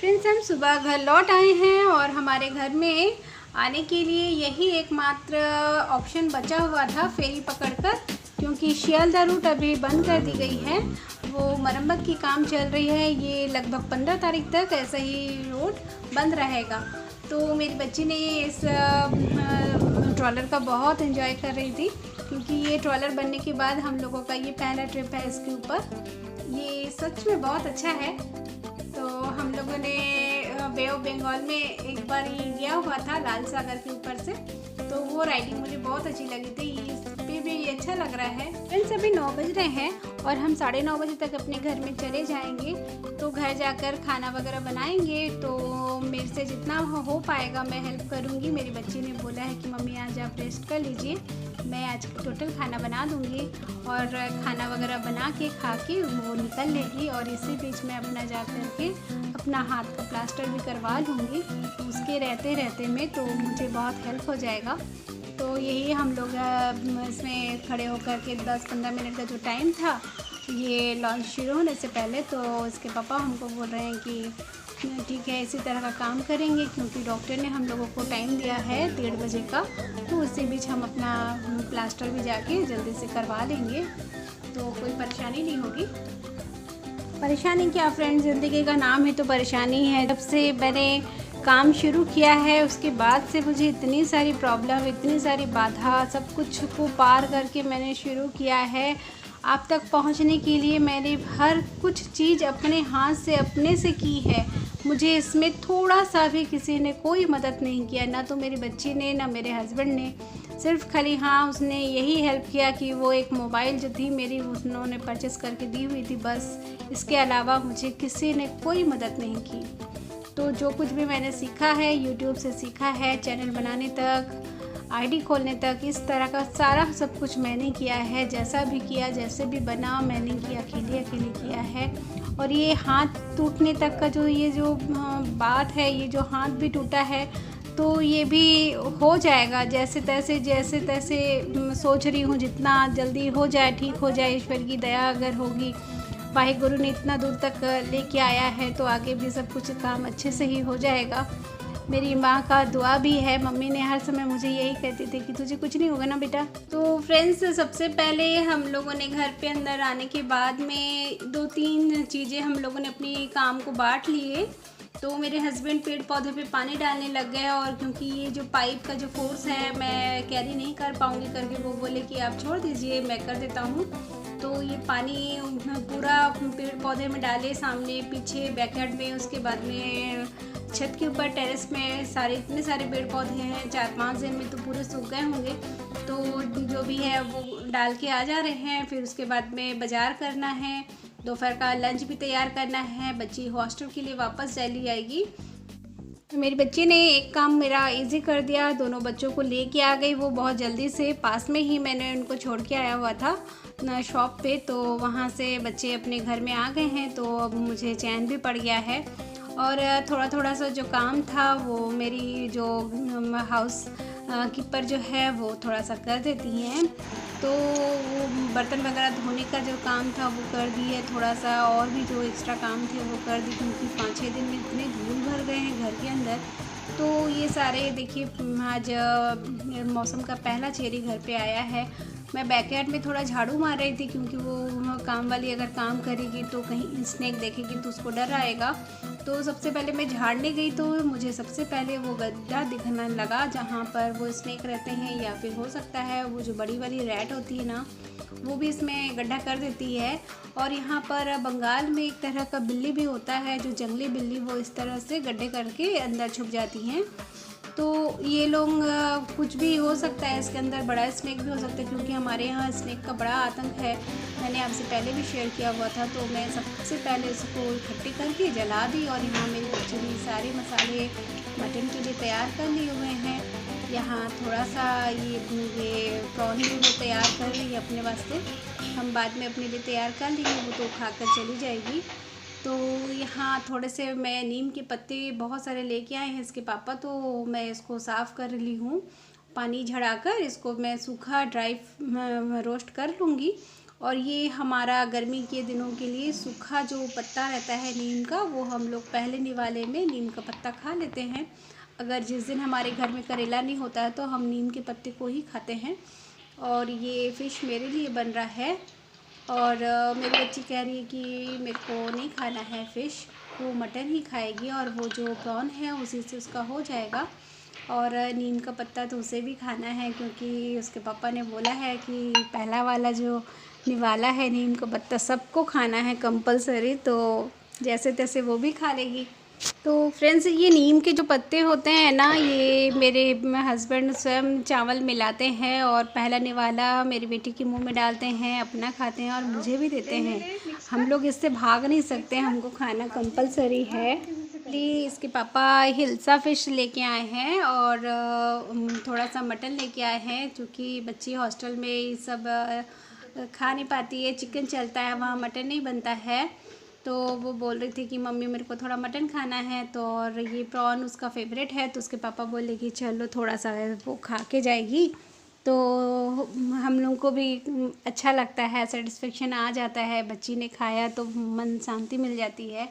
Friends, हम सुबह घर लौट आए हैं और हमारे घर में आने के लिए यही एकमात्र ऑप्शन बचा हुआ था फेरी पकड़कर, क्योंकि शियालदह रूट अभी बंद कर दी गई है। वो मरम्मत की काम चल रही है। ये लगभग 15 तारीख तक ऐसा ही रूट बंद रहेगा। तो मेरी बच्ची ने इस ट्रॉलर का बहुत एंजॉय कर रही थी, क्योंकि ये ट्रॉलर बनने के बाद हम लोगों का ये पहला ट्रिप है इसके ऊपर। ये सच में बहुत अच्छा है। तो हम लोगों ने बे ऑफ बंगाल में एक बार ये लिया हुआ था लाल सागर के ऊपर से, तो वो राइडिंग मुझे बहुत अच्छी लगी थी। इस पे भी ये अच्छा लग रहा है। फ्रेंड्स, अभी 9 बज रहे हैं और हम 9:30 बजे तक अपने घर में चले जाएंगे। तो घर जाकर खाना वगैरह बनाएंगे। तो मेरे से जितना हो पाएगा मैं हेल्प करूँगी। मेरी बच्ची ने बोला है कि मम्मी आज आप रेस्ट कर लीजिए, मैं आज टोटल खाना बना दूँगी। और खाना वगैरह बना के खा के वो निकल लेगी और इसी बीच में अपना जा कर के अपना हाथ का प्लास्टर भी करवा लूँगी। उसके रहते रहते में तो मुझे बहुत हेल्प हो जाएगा। तो यही हम लोग इसमें खड़े होकर के 10-15 मिनट का जो टाइम था, ये लॉन्च शुरू होने से पहले, तो इसके पापा हमको बोल रहे हैं कि ठीक है इसी तरह का काम करेंगे, क्योंकि डॉक्टर ने हम लोगों को टाइम दिया है 1:30 बजे का। तो उसी बीच हम अपना प्लास्टर भी जाके जल्दी से करवा लेंगे, तो कोई परेशानी नहीं होगी। परेशानी क्या फ्रेंड्स, ज़िंदगी का नाम है तो परेशानी है। जब से मैंने काम शुरू किया है उसके बाद से मुझे इतनी सारी प्रॉब्लम, इतनी सारी बाधा, सब कुछ को पार करके मैंने शुरू किया है। आप तक पहुंचने के लिए मैंने हर कुछ चीज़ अपने हाथ से अपने से की है। मुझे इसमें थोड़ा सा भी किसी ने कोई मदद नहीं किया, ना तो मेरी बच्ची ने, ना मेरे हस्बैंड ने। सिर्फ खाली हाँ उसने यही हेल्प किया कि वो एक मोबाइल जो थी मेरी उन्होंने परचेस करके दी हुई थी, बस। इसके अलावा मुझे किसी ने कोई मदद नहीं की। तो जो कुछ भी मैंने सीखा है यूट्यूब से सीखा है, चैनल बनाने तक, आईडी खोलने तक, इस तरह का सारा सब कुछ मैंने किया है। जैसा भी किया, जैसे भी बना, मैंने किया, अकेले किया है। और ये हाथ टूटने तक का जो ये जो बात है, ये जो हाथ भी टूटा है, तो ये भी हो जाएगा जैसे तैसे सोच रही हूँ जितना जल्दी हो जाए, ठीक हो जाए। ईश्वर की दया अगर होगी, वाहिगुरु ने इतना दूर तक लेके आया है, तो आगे भी सब कुछ काम अच्छे से ही हो जाएगा। मेरी माँ का दुआ भी है। मम्मी ने हर समय मुझे यही कहती थी कि तुझे कुछ नहीं होगा ना बेटा। तो फ्रेंड्स, सबसे पहले हम लोगों ने घर पे अंदर आने के बाद में 2-3 चीज़ें हम लोगों ने अपनी काम को बांट लिए। तो मेरे हस्बैंड पेड़ पौधे पे पानी डालने लग गए, और क्योंकि ये जो पाइप का जो फोर्स है मैं कैरी नहीं कर पाऊँगी करके वो बोले कि आप छोड़ दीजिए, मैं कर देता हूँ। तो ये पानी पूरा पेड़ पौधे में डाले, सामने पीछे बैकयार्ड में, उसके बाद में छत के ऊपर टेरेस में इतने सारे पेड़ पौधे हैं। 4-5 दिन में तो पूरे सूख गए होंगे। तो जो भी है वो डाल के आ जा रहे हैं। फिर उसके बाद में बाज़ार करना है, दोपहर का लंच भी तैयार करना है। बच्ची हॉस्टल के लिए वापस चली आएगी। तो मेरी बच्ची ने एक काम मेरा इजी कर दिया, दोनों बच्चों को लेके आ गई वो बहुत जल्दी से। पास में ही मैंने उनको छोड़ के आया हुआ था ना शॉप पे, तो वहाँ से बच्चे अपने घर में आ गए हैं। तो अब मुझे चैन भी पड़ गया है। और थोड़ा सा जो काम था वो मेरी जो हाउस कीपर जो है वो थोड़ा सा कर देती हैं। तो वो बर्तन वगैरह धोने का जो काम था वो कर दी है। थोड़ा सा और भी जो एक्स्ट्रा काम थे वो कर दी, क्योंकि 5-6 दिन में इतने धूल भर गए हैं घर के अंदर। तो ये सारे देखिए, आज मौसम का पहला चेरी घर पे आया है। मैं बैकयार्ड में थोड़ा झाड़ू मार रही थी, क्योंकि वो काम वाली अगर काम करेगी तो कहीं स्नेक देखेगी तो उसको डर आएगा। तो सबसे पहले मैं झाड़ने गई तो मुझे सबसे पहले वो गड्ढा दिखने लगा जहाँ पर वो स्नेक रहते हैं, या फिर हो सकता है वो जो बड़ी वाली रैट होती है ना, वो भी इसमें गड्ढा कर देती है। और यहाँ पर बंगाल में एक तरह का बिल्ली भी होता है, जो जंगली बिल्ली, वो इस तरह से गड्ढे करके अंदर छुप जाती हैं। तो ये लोग कुछ भी हो सकता है इसके अंदर, बड़ा स्नेक भी हो सकता है, क्योंकि हमारे यहाँ स्नेक का बड़ा आतंक है। मैंने आपसे पहले भी शेयर किया हुआ था। तो मैं सबसे पहले इसको इकट्ठी करके जला दी। और यहाँ मेरी बच्ची ने सारे मसाले मटन के लिए तैयार कर लिए हुए हैं। यहाँ थोड़ा सा ये प्रॉन भी वो तैयार कर रही है अपने वास्ते, हम बाद में अपने लिए तैयार कर लेंगे, वो तो खा कर चली जाएगी। तो यहाँ थोड़े से मैं नीम के पत्ते बहुत सारे लेके आए हैं इसके पापा, तो मैं इसको साफ़ कर ली हूँ। पानी झड़ाकर इसको मैं सूखा ड्राई रोस्ट कर लूँगी। और ये हमारा गर्मी के दिनों के लिए सूखा जो पत्ता रहता है नीम का, वो हम लोग पहले निवाले में नीम का पत्ता खा लेते हैं। अगर जिस दिन हमारे घर में करेला नहीं होता है तो हम नीम के पत्ते को ही खाते हैं। और ये फ़िश मेरे लिए बन रहा है, और मेरी बच्ची कह रही है कि मेरे को नहीं खाना है फ़िश, वो मटन ही खाएगी और वो जो प्रॉन है उसी से उसका हो जाएगा। और नीम का पत्ता तो उसे भी खाना है, क्योंकि उसके पापा ने बोला है कि पहला वाला जो निवाला है नीम का पत्ता सबको खाना है कंपलसरी, तो जैसे तैसे वो भी खा लेगी। तो फ्रेंड्स, ये नीम के जो पत्ते होते हैं ना, ये मेरे हस्बैंड स्वयं चावल मिलाते हैं और पहला निवाला मेरी बेटी के मुंह में डालते हैं, अपना खाते हैं और मुझे भी देते हैं। हम लोग इससे भाग नहीं सकते, हमको खाना कंपलसरी है। इसके पापा हिल्सा फ़िश लेके आए हैं और थोड़ा सा मटन लेके आए हैं, क्योंकि बच्ची हॉस्टल में ये सब खा नहीं पाती है। चिकन चलता है, वहाँ मटन नहीं बनता है। तो वो बोल रही थी कि मम्मी मेरे को थोड़ा मटन खाना है, तो और ये प्रॉन उसका फेवरेट है, तो उसके पापा बोले कि चलो थोड़ा सा वो खा के जाएगी, तो हम लोग को भी अच्छा लगता है, सेटिस्फेक्शन आ जाता है। बच्ची ने खाया तो मन शांति मिल जाती है।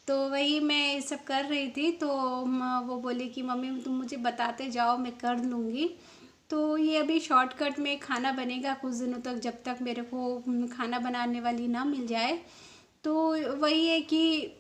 तो वही मैं ये सब कर रही थी, तो वो बोली कि मम्मी तुम मुझे बताते जाओ, मैं कर लूँगी। तो ये अभी शॉर्टकट में खाना बनेगा कुछ दिनों तक, जब तक मेरे को खाना बनाने वाली ना मिल जाए। तो वही है कि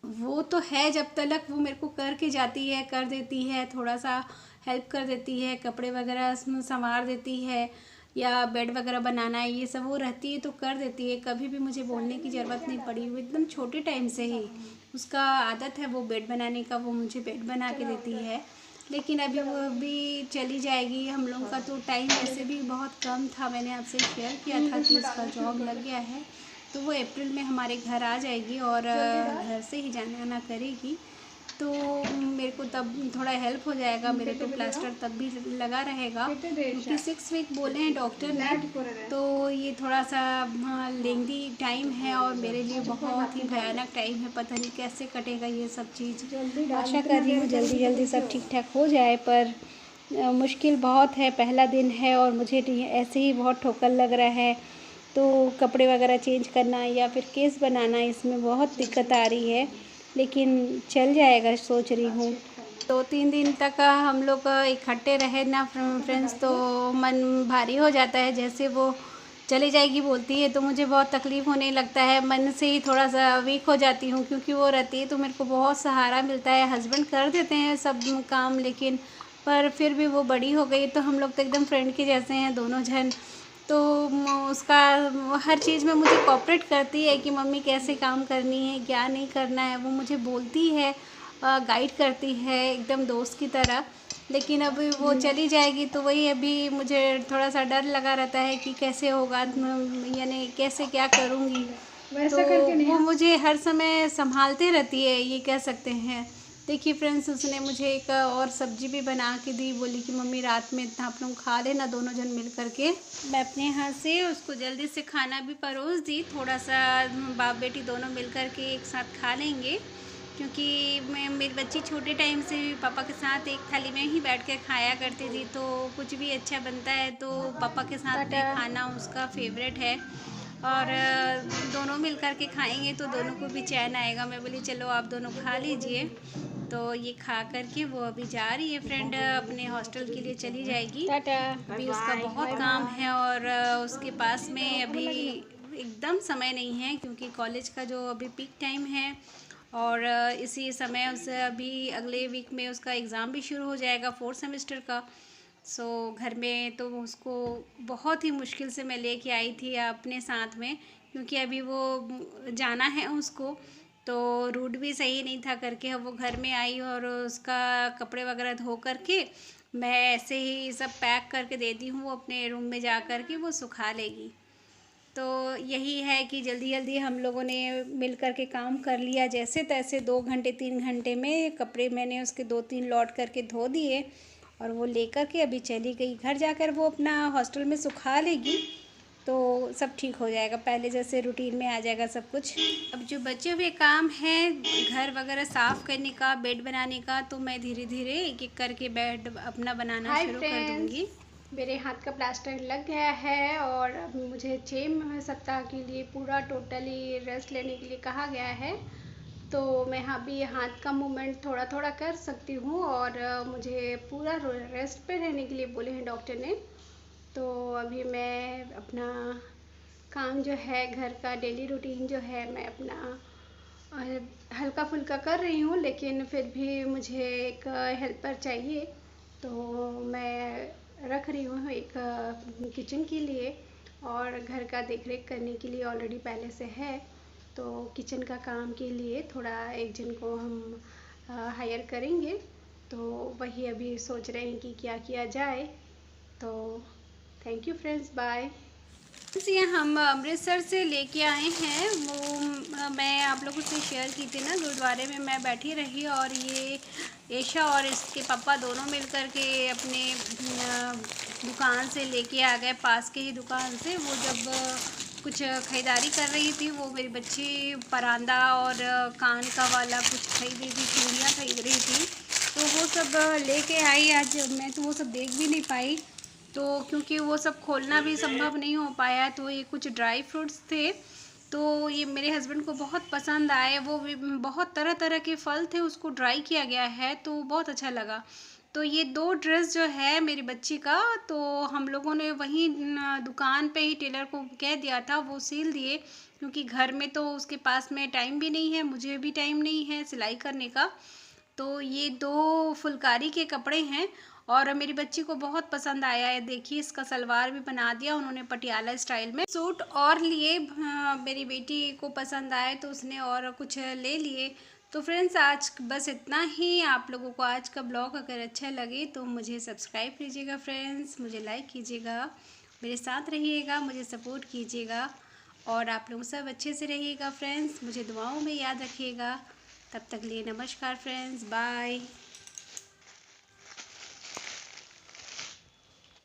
वो तो है, जब तक वो मेरे को करके जाती है, कर देती है, थोड़ा सा हेल्प कर देती है, कपड़े वगैरह संवार देती है, या बेड वगैरह बनाना है, ये सब वो रहती है तो कर देती है। कभी भी मुझे बोलने की ज़रूरत नहीं पड़ी, वो एकदम छोटे टाइम से ही उसका आदत है वो बेड बनाने का, वो मुझे बेड बना के देती है। लेकिन अभी वो भी चली जाएगी। हम लोगों का तो टाइम वैसे भी बहुत कम था, मैंने आपसे शेयर किया था कि उसका जॉब लग गया है, तो वो अप्रैल में हमारे घर आ जाएगी और घर से ही जाना आना करेगी। तो मेरे को तब थोड़ा हेल्प हो जाएगा, मेरे तो प्लास्टर तब भी लगा रहेगा, क्योंकि 6 वीक बोले हैं डॉक्टर ने। तो ये थोड़ा सा लेंदी टाइम है और मेरे लिए बहुत ही भयानक टाइम है। पता नहीं कैसे कटेगा ये सब चीज़। आशा कर रही हूँ जल्दी जल्दी सब ठीक ठाक हो जाए, पर मुश्किल बहुत है। पहला दिन है और मुझे ऐसे ही बहुत ठोकर लग रहा है, तो कपड़े वगैरह चेंज करना या फिर केस बनाना, इसमें बहुत दिक्कत आ रही है, लेकिन चल जाएगा सोच रही हूँ। 2-3 दिन तक हम लोग इकट्ठे रहे ना फ्रेंड्स, तो मन भारी हो जाता है। जैसे वो चली जाएगी बोलती है तो मुझे बहुत तकलीफ़ होने लगता है, मन से ही थोड़ा सा वीक हो जाती हूँ, क्योंकि वो रहती है तो मेरे को बहुत सहारा मिलता है। हस्बैंड कर देते हैं सब काम, लेकिन पर फिर भी वो बड़ी हो गई, तो हम लोग तो एकदम फ्रेंड के जैसे हैं दोनों जन। तो उसका हर चीज़ में मुझे कोऑपरेट करती है कि मम्मी कैसे काम करनी है, क्या नहीं करना है, वो मुझे बोलती है, गाइड करती है एकदम दोस्त की तरह। लेकिन अभी वो चली जाएगी तो वही अभी मुझे थोड़ा सा डर लगा रहता है कि कैसे होगा, यानी कैसे क्या करूँगी। तो वो मुझे हर समय संभालते रहती है, ये कह सकते हैं। देखिए फ्रेंड्स, उसने मुझे एक और सब्जी भी बना के दी, बोली कि मम्मी रात में इतना आप लोग खा लेना दोनों जन मिल करके। मैं अपने हाथ से उसको जल्दी से खाना भी परोस दी, थोड़ा सा बाप बेटी दोनों मिल करके एक साथ खा लेंगे, क्योंकि मेरी बच्ची छोटे टाइम से पापा के साथ एक थाली में ही बैठ कर खाया करती थी, तो कुछ भी अच्छा बनता है तो पापा के साथ में खाना उसका फेवरेट है। और दोनों मिल कर के खाएंगे तो दोनों को भी चैन आएगा। मैं बोली चलो आप दोनों खा लीजिए। तो ये खा करके वो अभी जा रही है फ्रेंड, अपने हॉस्टल के लिए चली जाएगी। अभी उसका बहुत काम है और उसके पास में अभी एकदम समय नहीं है, क्योंकि कॉलेज का जो अभी पीक टाइम है, और इसी समय उसे अभी अगले वीक में उसका एग्ज़ाम भी शुरू हो जाएगा 4th सेमेस्टर का। सो घर में तो उसको बहुत ही मुश्किल से मैं लेके आई थी अपने साथ में, क्योंकि अभी वो जाना है उसको, तो रूट भी सही नहीं था करके वो घर में आई, और उसका कपड़े वगैरह धो करके मैं ऐसे ही सब पैक करके देती हूँ, वो अपने रूम में जा कर के वो सुखा लेगी। तो यही है कि जल्दी जल्दी हम लोगों ने मिल कर के काम कर लिया, जैसे तैसे 2 घंटे 3 घंटे में कपड़े मैंने उसके 2-3 लौट करके धो दिए, और वो लेकर के अभी चली गई। घर जाकर वो अपना हॉस्टल में सुखा लेगी तो सब ठीक हो जाएगा, पहले जैसे रूटीन में आ जाएगा सब कुछ। अब जो बचे हुए काम है घर वगैरह साफ़ करने का, बेड बनाने का, तो मैं धीरे धीरे एक एक करके बेड अपना बनाना शुरू कर दूँगी। मेरे हाथ का प्लास्टर लग गया है और अब मुझे 6 सप्ताह के लिए पूरा टोटली रेस्ट लेने के लिए कहा गया है। तो मैं अभी हाथ का मूवमेंट थोड़ा थोड़ा कर सकती हूँ और मुझे पूरा रेस्ट पे रहने के लिए बोले हैं डॉक्टर ने। तो अभी मैं अपना काम जो है घर का डेली रूटीन जो है मैं अपना हल्का फुल्का कर रही हूँ, लेकिन फिर भी मुझे एक हेल्पर चाहिए। तो मैं रख रही हूँ एक किचन के लिए, और घर का देख रेख करने के लिए ऑलरेडी पहले से है। तो किचन का काम के लिए थोड़ा एक जन को हम हायर करेंगे। तो वही अभी सोच रहे हैं कि क्या किया जाए। तो थैंक यू फ्रेंड्स, बाय। ये हम अमृतसर से लेके आए हैं, वो मैं आप लोगों से शेयर की थी ना, गुरुद्वारे में मैं बैठी रही और ये ऐशा और इसके पापा दोनों मिलकर के अपने दुकान से लेके आ गए, पास के ही दुकान से। वो जब कुछ ख़रीदारी कर रही थी, वो मेरी बच्ची परांदा और कान का वाला कुछ खरीद रही थी, चूड़ियाँ खरीद रही थी। तो वो सब लेके आई। आज मैं तो वो सब देख भी नहीं पाई, तो क्योंकि वो सब खोलना भी संभव नहीं हो पाया। तो ये कुछ ड्राई फ्रूट्स थे, तो ये मेरे हस्बैंड को बहुत पसंद आए। वो भी बहुत तरह तरह के फल थे, उसको ड्राई किया गया है, तो बहुत अच्छा लगा। तो ये 2 ड्रेस जो है मेरी बच्ची का, तो हम लोगों ने वहीं दुकान पे ही टेलर को कह दिया था, वो सिल दिए। क्योंकि घर में तो उसके पास में टाइम भी नहीं है, मुझे भी टाइम नहीं है सिलाई करने का। तो ये 2 फुलकारी के कपड़े हैं और मेरी बच्ची को बहुत पसंद आया है। देखिए, इसका सलवार भी बना दिया उन्होंने पटियाला स्टाइल में। सूट और लिए, मेरी बेटी को पसंद आए तो उसने और कुछ ले लिए। तो फ्रेंड्स, आज बस इतना ही। आप लोगों को आज का ब्लॉग अगर अच्छा लगे तो मुझे सब्सक्राइब कीजिएगा फ्रेंड्स, मुझे लाइक कीजिएगा, मेरे साथ रहिएगा, मुझे सपोर्ट कीजिएगा, और आप लोग सब अच्छे से रहिएगा फ्रेंड्स। मुझे दुआओं में याद रखिएगा। तब तक लिए नमस्कार फ्रेंड्स, बाय।